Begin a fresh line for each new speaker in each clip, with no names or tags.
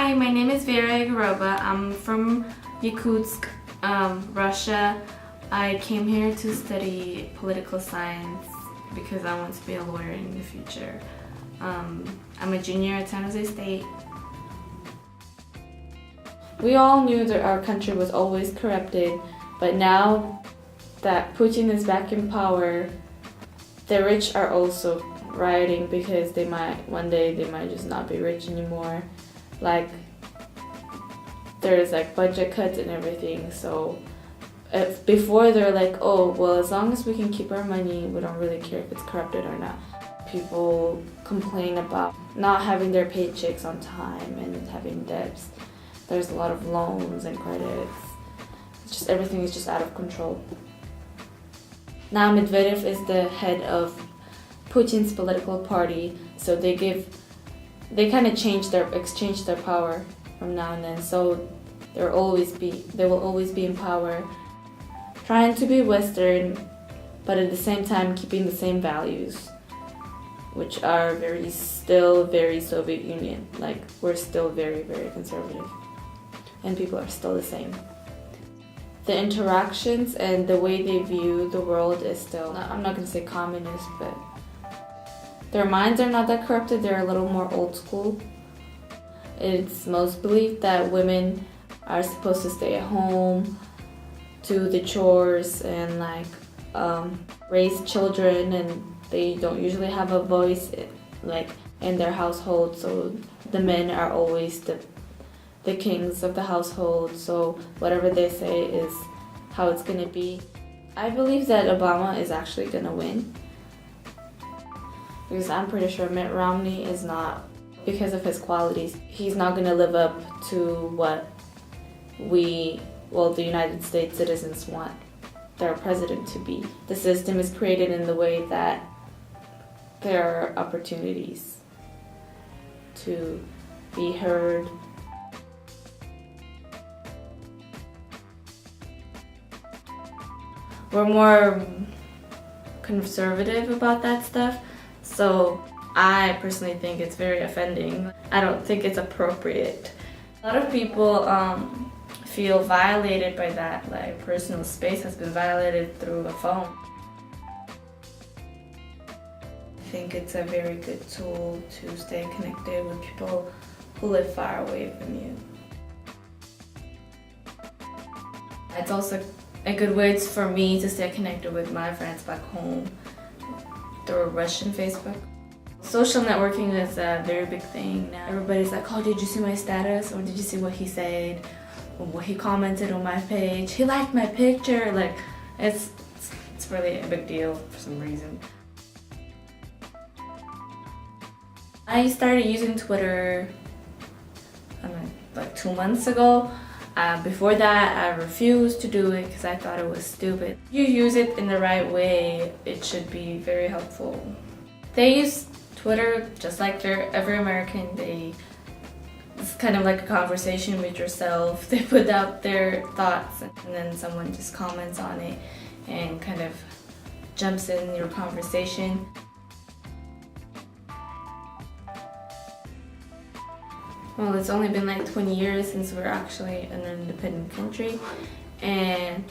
Hi, my name is Vera Egorova. I'm from Yakutsk, Russia. I came here to study political science because I want to be a lawyer in the future. I'm a junior at San Jose State. We all knew that our country was always corrupted, but now that Putin is back in power, the rich are also rioting because one day they might just not be rich anymore. Like, there's like budget cuts and everything, so before they're like, oh, well, as long as we can keep our money, we don't really care if it's corrupted or not. People complain about not having their paychecks on time and having debts. There's a lot of loans and credits. It's just everything is just out of control. Now Medvedev is the head of Putin's political party, so they kind of exchange their power from now and then. So they will always be in power, trying to be Western, but at the same time keeping the same values, which are still very Soviet Union. Like, we're still very, very conservative, and people are still the same. The interactions and the way they view the world is still, I'm not going to say communist, but their minds are not that corrupted. They're a little more old school. It's most believed that women are supposed to stay at home, do the chores, and raise children, and they don't usually have a voice in their household. So the men are always the kings of the household, so whatever they say is how it's going to be. I believe that Obama is actually going to win, because I'm pretty sure Mitt Romney is not, because of his qualities, he's not going to live up to what the United States citizens want their president to be. The system is created in the way that there are opportunities to be heard. We're more conservative about that stuff, so I personally think it's very offending. I don't think it's appropriate. A lot of people feel violated by that, like personal space has been violated through a phone. I think it's a very good tool to stay connected with people who live far away from you. It's also a good way for me to stay connected with my friends back home through Russian Facebook. Social networking is a very big thing now. Everybody's like, oh, did you see my status? Or did you see what he said? Or what he commented on my page? He liked my picture. Like, it's really a big deal for some reason. I started using Twitter like 2 months ago. Before that, I refused to do it because I thought it was stupid. If you use it in the right way, it should be very helpful. They use Twitter just like every American. It's kind of like a conversation with yourself. They put out their thoughts and then someone just comments on it and kind of jumps in your conversation. Well, it's only been like 20 years since we're actually an independent country, and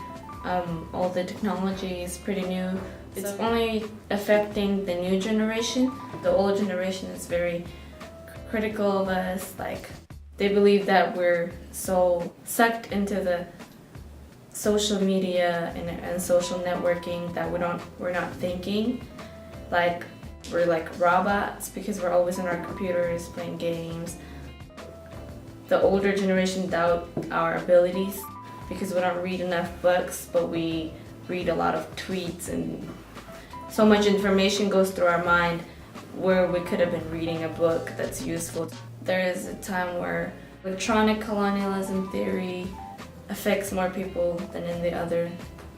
all the technology is pretty new. It's only affecting the new generation. The old generation is very critical of us. Like, they believe that we're so sucked into the social media and social networking that we're not thinking. Like, we're like robots because we're always on our computers playing games. The older generation doubt our abilities because we don't read enough books, but we read a lot of tweets, and so much information goes through our mind where we could have been reading a book that's useful. There is a time where electronic colonialism theory affects more people than in the other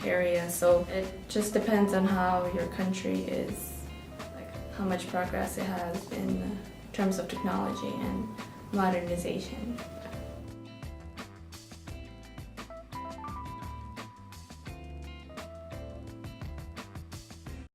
area, so it just depends on how your country is, like how much progress it has in terms of technology and modernization.